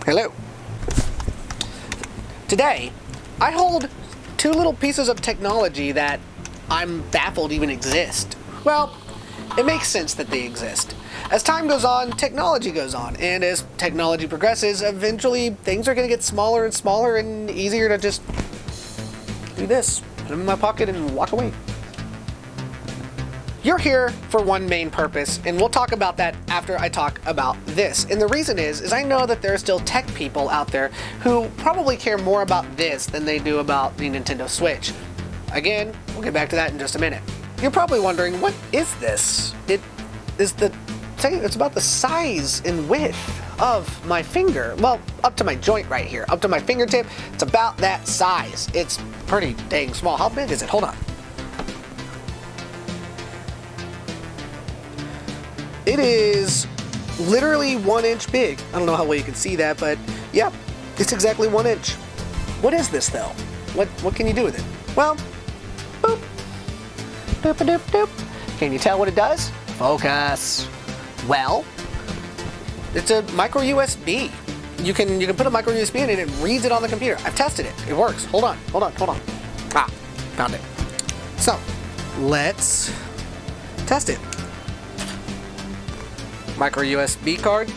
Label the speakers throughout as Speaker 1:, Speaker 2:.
Speaker 1: Hello. Today, I hold two little pieces of technology that I'm baffled even exist. Well, it makes sense that they exist. As time goes on, technology goes on, and as technology progresses, eventually things are going to get smaller and smaller and easier to just do this, put them in my pocket and walk away. You're here for one main purpose, and we'll talk about that after I talk about this. And the reason is I know that there are still tech people out there who probably care more about this than they do about the Nintendo Switch. Again, we'll get back to that in just a minute. You're probably wondering, what is this? It's about the size and width of my finger. Well, up to my joint right here, up to my fingertip, it's about that size. It's pretty dang small. How big is it? Hold on. It is literally 1 inch big. I don't know how well you can see that, but yeah, it's exactly 1 inch. What is this though? What can you do with it? Well, boop, doop doop doop. Can you tell what it does? Focus. Well, it's a micro USB. You can put a micro USB in it and it reads it on the computer. I've tested it. It works. Hold on. Ah, found it. So, let's test it. Micro USB card, you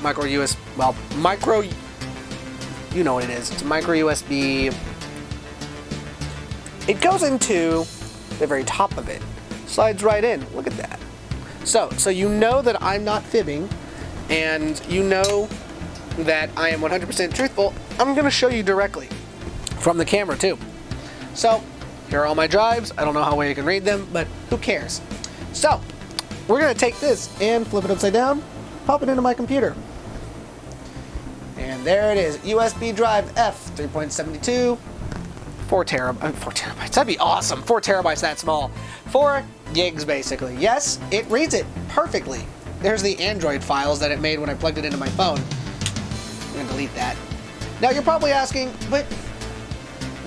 Speaker 1: know what it is. It's a micro USB. It goes into the very top of it. Slides right in. Look at that. So you know that I'm not fibbing, and you know that I am 100% truthful. I'm going to show you directly from the camera too. So here are all my drives. I don't know how well you can read them, but who cares? So we're going to take this and flip it upside down, pop it into my computer. And there it is, USB drive F 3.72, 4 terabytes, that'd be awesome. 4 terabytes that small. 4 gigs basically. Yes, it reads it perfectly. There's the Android files that it made when I plugged it into my phone. I'm gonna delete that. Now you're probably asking, but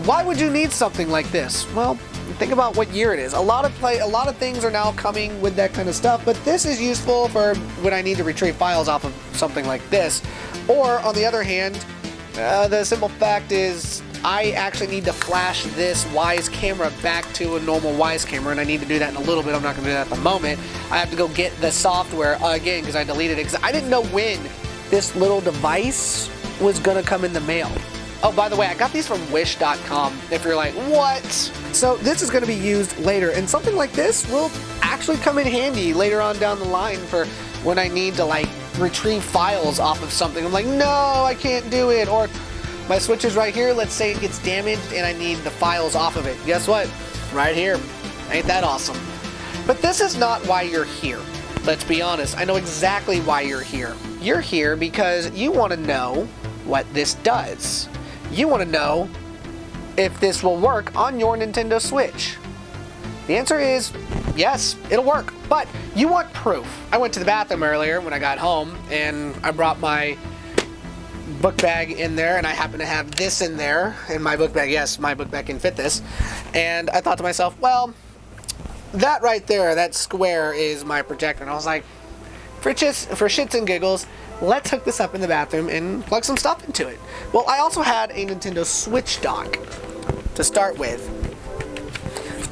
Speaker 1: why would you need something like this? Well, think about what year it is. A lot of things are now coming with that kind of stuff, but this is useful for when I need to retrieve files off of something like this. Or on the other hand, the simple fact is I actually need to flash this Wise camera back to a normal Wise camera, and I need to do that in a little bit. I'm not going to do that at the moment. I have to go get the software again because I deleted it because I didn't know when this little device was going to come in the mail. Oh, by the way, I got these from wish.com, if you're like, what? So this is going to be used later, and something like this will actually come in handy later on down the line for when I need to, like, retrieve files off of something. I'm like, no, I can't do it. Or my Switch is right here. Let's say it gets damaged and I need the files off of it. Guess what? Right here. Ain't that awesome? But this is not why you're here. Let's be honest. I know exactly why you're here. You're here because you want to know what this does. You want to know if this will work on your Nintendo Switch. The answer is yes, it'll work, but you want proof. I went to the bathroom earlier when I got home, and I brought my book bag in there, and I happen to have this in there in my book bag. Yes, my book bag can fit this. And I thought to myself, well, that right there, that square is my projector. And I was like, for shits and giggles, let's hook this up in the bathroom and plug some stuff into it. Well, I also had a Nintendo Switch dock to start with.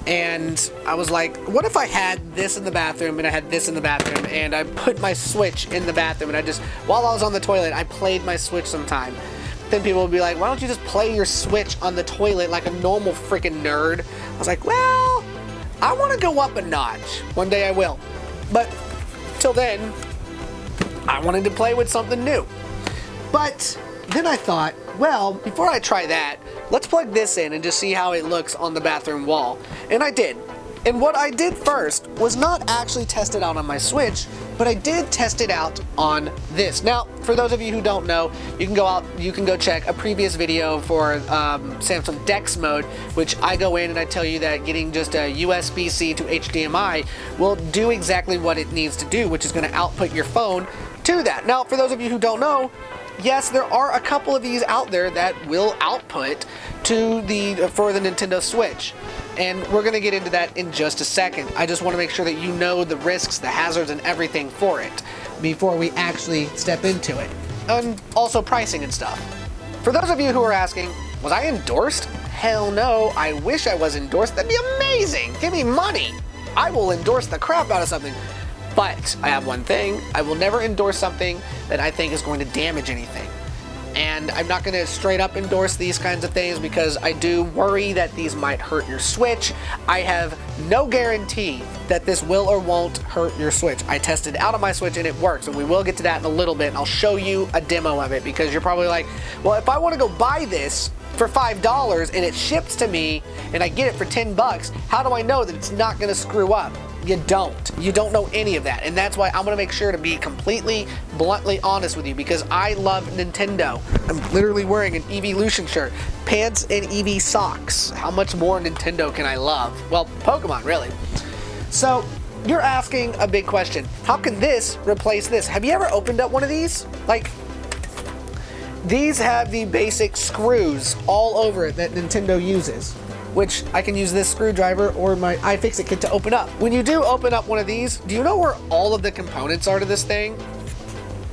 Speaker 1: And I was like, what if I had this in the bathroom and I had this in the bathroom and I put my Switch in the bathroom and I just, while I was on the toilet, I played my Switch sometime. Then people would be like, why don't you just play your Switch on the toilet like a normal freaking nerd? I was like, well, I want to go up a notch. One day I will. But till then, I wanted to play with something new. But then I thought, well, before I try that, let's plug this in and just see how it looks on the bathroom wall. And I did. And what I did first was not actually test it out on my Switch, but I did test it out on this. Now, for those of you who don't know, you can go check a previous video for Samsung DeX mode, which I go in and I tell you that getting just a USB-C to HDMI will do exactly what it needs to do, which is going to output your phone to that. Now, for those of you who don't know, yes, there are a couple of these out there that will output to for the Nintendo Switch. And we're going to get into that in just a second. I just want to make sure that you know the risks, the hazards, and everything for it before we actually step into it. and also pricing and stuff. For those of you who are asking, was I endorsed? Hell no, I wish I was endorsed. That'd be amazing. Give me money. I will endorse the crap out of something. But I have one thing, I will never endorse something that I think is going to damage anything. And I'm not going to straight up endorse these kinds of things because I do worry that these might hurt your Switch. I have no guarantee that this will or won't hurt your Switch. I tested it out on my Switch and it works, and we will get to that in a little bit. I'll show you a demo of it because you're probably like, well, if I want to go buy this for $5 and it ships to me and I get it for 10 bucks, how do I know that it's not going to screw up? You don't know any of that, and that's why I'm gonna make sure to be completely bluntly honest with you because I love Nintendo. I'm literally wearing an Evolution shirt, pants, and EV socks. How much more Nintendo can I love? Well, Pokemon, really. So you're asking a big question. How can this replace this? Have you ever opened up one of these? Like, these have the basic screws all over it that Nintendo uses, which I can use this screwdriver or my iFixit kit to open up. When you do open up one of these, do you know where all of the components are to this thing?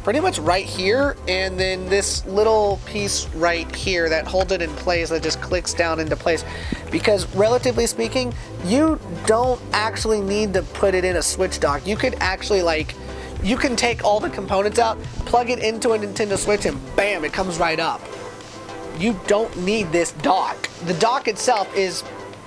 Speaker 1: Pretty much right here, and then this little piece right here that holds it in place, that just clicks down into place. Because relatively speaking, you don't actually need to put it in a Switch dock. You could actually, like, you can take all the components out, plug it into a Nintendo Switch, and bam, it comes right up. You don't need this dock. The dock itself is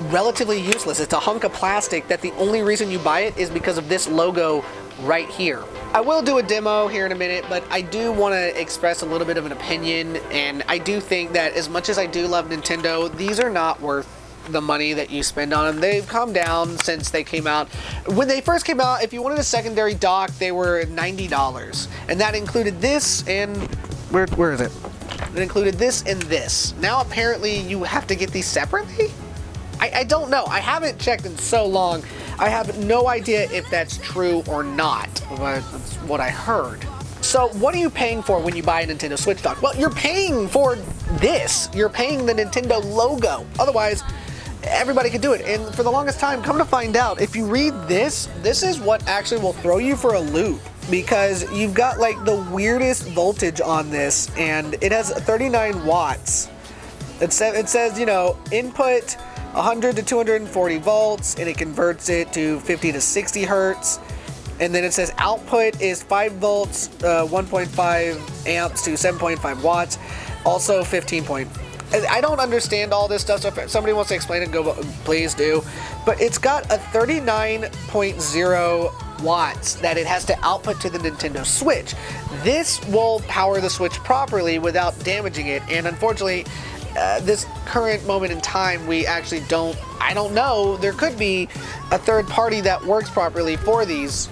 Speaker 1: relatively useless. It's a hunk of plastic that the only reason you buy it is because of this logo right here. I will do a demo here in a minute, but I do want to express a little bit of an opinion, and I do think that as much as I do love Nintendo, these are not worth the money that you spend on them. They've come down since they came out. When they first came out, if you wanted a secondary dock, they were $90, and that included this and where is it? It included this and this. Now apparently you have to get these separately? I don't know. I haven't checked in so long. I have no idea if that's true or not. That's what I heard. So what are you paying for when you buy a Nintendo Switch dock? Well, you're paying for this. You're paying the Nintendo logo. Otherwise, everybody could do it. And for the longest time, come to find out, if you read this, this is what actually will throw you for a loop. Because you've got like the weirdest voltage on this, and it has 39 watts. It says, you know, input 100 to 240 volts, and it converts it to 50 to 60 hertz. And then it says output is 5 volts, 1.5 amps to 7.5 watts, also 15 point. I don't understand all this stuff, so if somebody wants to explain it, go, please do. But it's got a 39.0 watts that it has to output to the Nintendo Switch. This will power the Switch properly without damaging it, and unfortunately, this current moment in time, we actually I don't know, there could be a third party that works properly for these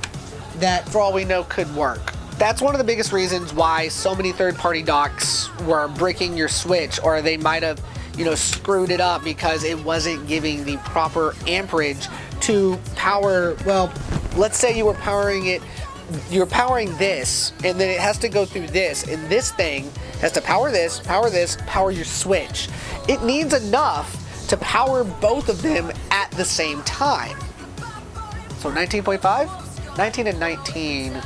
Speaker 1: that, for all we know, could work. That's one of the biggest reasons why so many third-party docks were breaking your Switch, or they might have, you know, screwed it up because it wasn't giving the proper amperage to power. Well, let's say you were powering it, you're powering this, and then it has to go through this, and this thing has to power this, power your Switch. It needs enough to power both of them at the same time. So 19.5? 19 and 19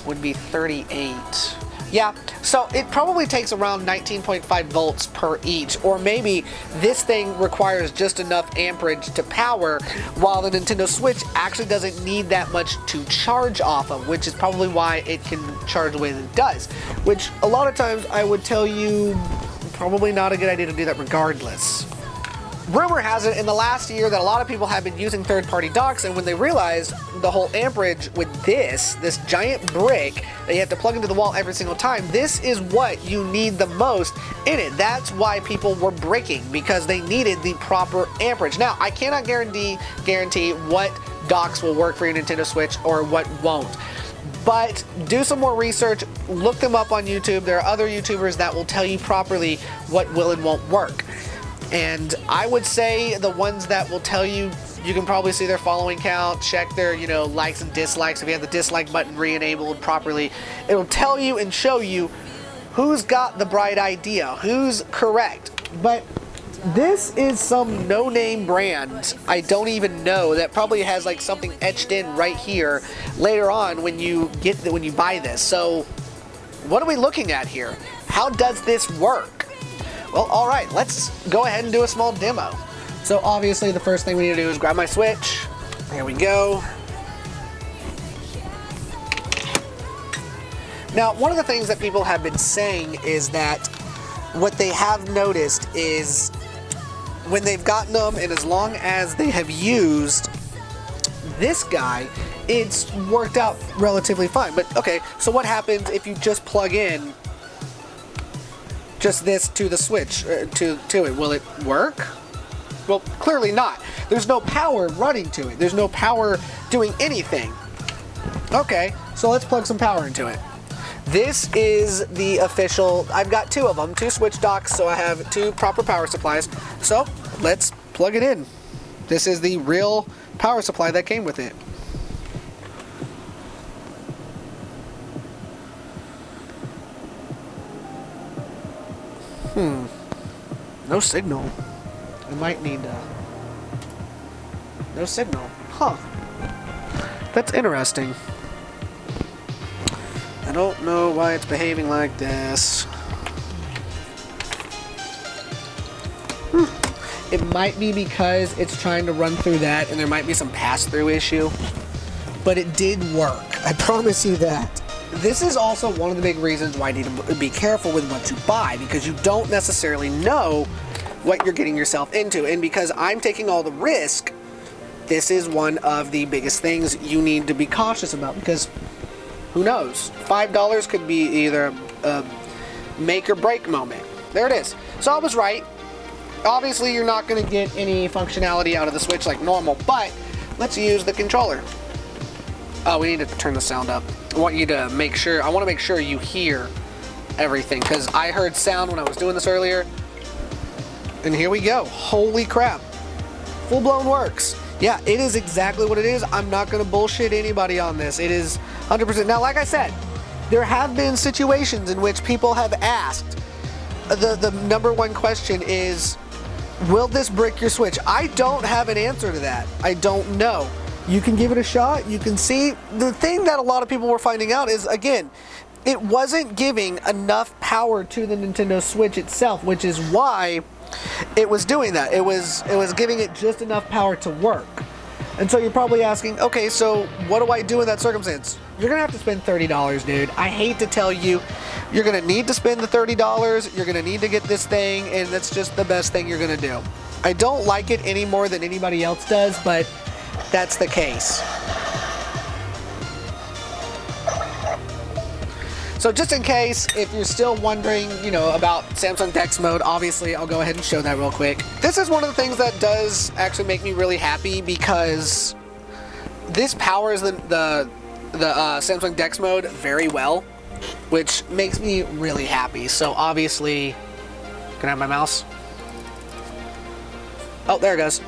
Speaker 1: would be 38. Yeah, so it probably takes around 19.5 volts per each, or maybe this thing requires just enough amperage to power, while the Nintendo Switch actually doesn't need that much to charge off of, which is probably why it can charge the way that it does, which a lot of times I would tell you probably not a good idea to do that regardless. Rumor has it in the last year that a lot of people have been using third-party docks, and when they realized the whole amperage with this giant brick that you have to plug into the wall every single time, this is what you need the most in it. That's why people were breaking, because they needed the proper amperage. Now, I cannot guarantee what docks will work for your Nintendo Switch or what won't. But do some more research, look them up on YouTube. There are other YouTubers that will tell you properly what will and won't work. And I would say the ones that will tell you, you can probably see their following count, check their, you know, likes and dislikes. If you have the dislike button re-enabled properly, it'll tell you and show you who's got the bright idea, who's correct. But this is some no-name brand I don't even know that probably has like something etched in right here later on when you buy this. So what are we looking at here? How does this work? Well, all right, let's go ahead and do a small demo. So obviously the first thing we need to do is grab my Switch. Here we go. Now, one of the things that people have been saying is that what they have noticed is when they've gotten them, and as long as they have used this guy, it's worked out relatively fine. But okay, so what happens if you just plug in just this to the Switch, to it? Will it work? Well, clearly not. There's no power running to it. There's no power doing anything. Okay, so let's plug some power into it. This is the official, I've got two of them, two Switch docks, so I have two proper power supplies. So let's plug it in. This is the real power supply that came with it. No signal. I might need no signal. Huh. That's interesting. I don't know why it's behaving like this. It might be because it's trying to run through that and there might be some pass-through issue. But it did work. I promise you that. This is also one of the big reasons why you need to be careful with what you buy, because you don't necessarily know what you're getting yourself into. And because I'm taking all the risk, this is one of the biggest things you need to be cautious about, because who knows? $5 could be either a make or break moment. There it is. So I was right. Obviously, you're not going to get any functionality out of the Switch like normal, but let's use the controller. Oh, we need to turn the sound up. I want to make sure you hear everything, because I heard sound when I was doing this earlier. And here we go. Holy crap. Full-blown works. Yeah, it is exactly what it is. I'm not going to bullshit anybody on this. It is 100%. Now, like I said, there have been situations in which people have asked, the number one question is, will this brick your Switch? I don't have an answer to that. I don't know. You can give it a shot. You can see. The thing that a lot of people were finding out is, again, it wasn't giving enough power to the Nintendo Switch itself, which is why it was doing that. It was giving it just enough power to work. And so you're probably asking, okay, so what do I do in that circumstance? You're gonna have to spend $30, dude. I hate to tell you, you're gonna need to spend the $30. You're gonna need to get this thing, and that's just the best thing you're gonna do. I don't like it any more than anybody else does, but that's the case. So just in case, if you're still wondering, about Samsung DeX mode, obviously I'll go ahead and show that real quick. This is one of the things that does actually make me really happy, because this powers the Samsung DeX mode very well, which makes me really happy. So obviously, can I have my mouse? Oh, there it goes.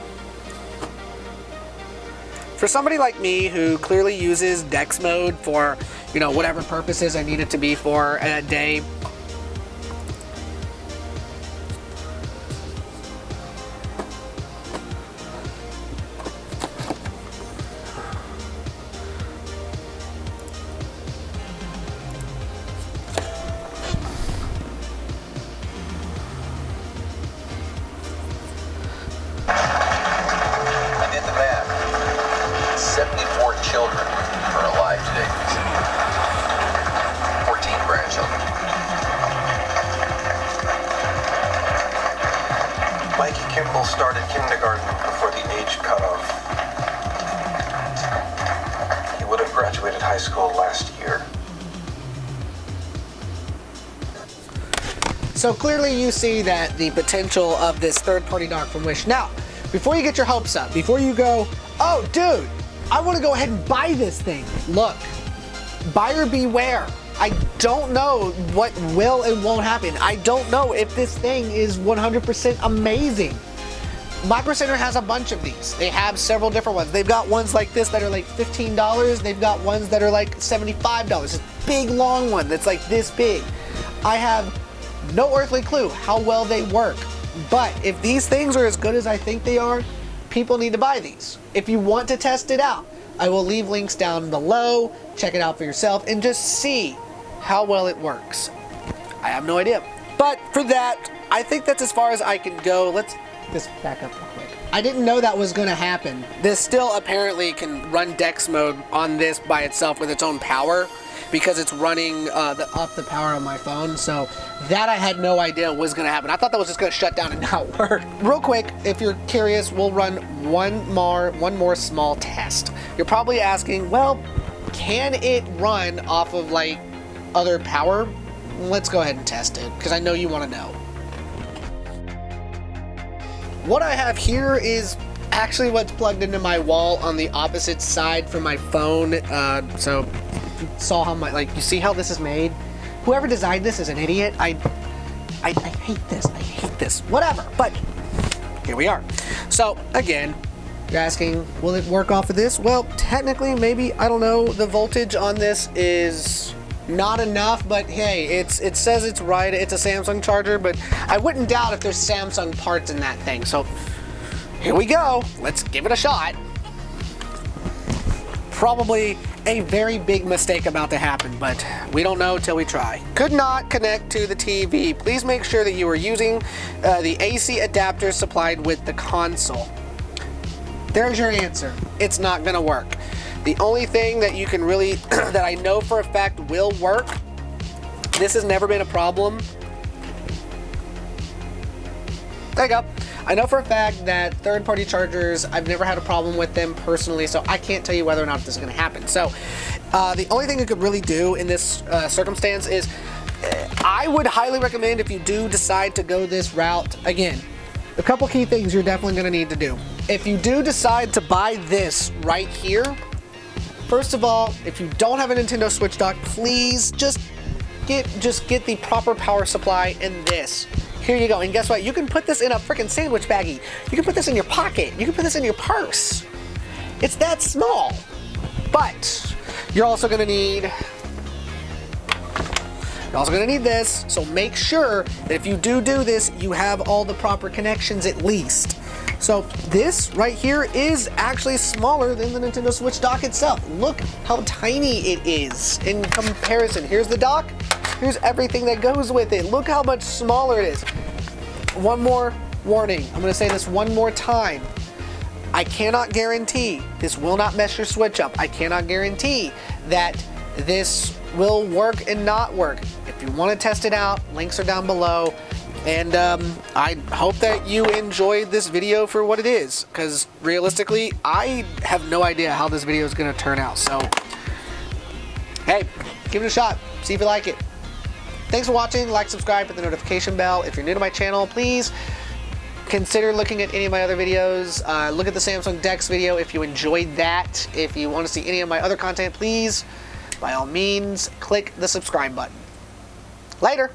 Speaker 1: For somebody like me who clearly uses DeX mode for, whatever purposes I need it to be for a day,
Speaker 2: I did the math. 74 children are alive today. 14 grandchildren. Mikey Kimball started kindergarten before the age cutoff. He would have graduated high school last year.
Speaker 1: So clearly you see that the potential of this third-party dock from Wish. Now, before you get your hopes up, before you go, oh dude, I want to go ahead and buy this thing. Look, buyer beware. I don't know what will and won't happen. I don't know if this thing is 100% amazing. Micro Center has a bunch of these. They have several different ones. They've got ones like this that are like $15. They've got ones that are like $75. This big long one that's like this big. I have no earthly clue how well they work. But if these things are as good as I think they are, people need to buy these. If you want to test it out, I will leave links down below. Check it out for yourself and just see how well it works. I have no idea. But for that, I think that's as far as I can go. Let's just back up real quick. I didn't know that was going to happen. This still apparently can run DeX mode on this by itself with its own power because it's running up the power on my phone. So that I had no idea was going to happen. I thought that was just going to shut down and not work. Real quick, if you're curious, we'll run one more small test. You're probably asking, well, can it run off of like other power? Let's go ahead and test it because I know you want to know. What I have here is actually what's plugged into my wall on the opposite side from my phone. So you saw how you see how this is made? Whoever designed this is an idiot. I hate this. I hate this. Whatever. But here we are. So again, you're asking, will it work off of this? Well, technically, maybe, I don't know. The voltage on this is not enough, but hey, it says it's right. It's a Samsung charger, but I wouldn't doubt if there's Samsung parts in that thing. So here we go. Let's give it a shot. Probably a very big mistake about to happen, but we don't know till we try. Could not connect to the TV. Please make sure that you are using the AC adapter supplied with the console. There's your answer. It's not gonna work. The only thing that you can really, that I know for a fact will work, this has never been a problem. There you go. I know for a fact that third-party chargers, I've never had a problem with them personally, so I can't tell you whether or not this is going to happen. So the only thing you could really do in this circumstance is I would highly recommend, if you do decide to go this route, again, a couple key things you're definitely going to need to do. If you do decide to buy this right here, first of all, if you don't have a Nintendo Switch dock, please just get the proper power supply in this. Here you go, and guess what? You can put this in a freaking sandwich baggie. You can put this in your pocket. You can put this in your purse. It's that small. But you're also gonna need this. So make sure that if you do this, you have all the proper connections at least. So this right here is actually smaller than the Nintendo Switch dock itself. Look how tiny it is in comparison. Here's the dock. Here's everything that goes with it. Look how much smaller it is. One more warning. I'm gonna say this one more time. I cannot guarantee this will not mess your Switch up. I cannot guarantee that this will work and not work. If you want to test it out, links are down below. And I hope that you enjoyed this video for what it is, because realistically, I have no idea how this video is going to turn out. So, hey, give it a shot. See if you like it. Thanks for watching. Like, subscribe, hit the notification bell. If you're new to my channel, please consider looking at any of my other videos. Look at the Samsung DeX video if you enjoyed that. If you want to see any of my other content, please, by all means, click the subscribe button. Later.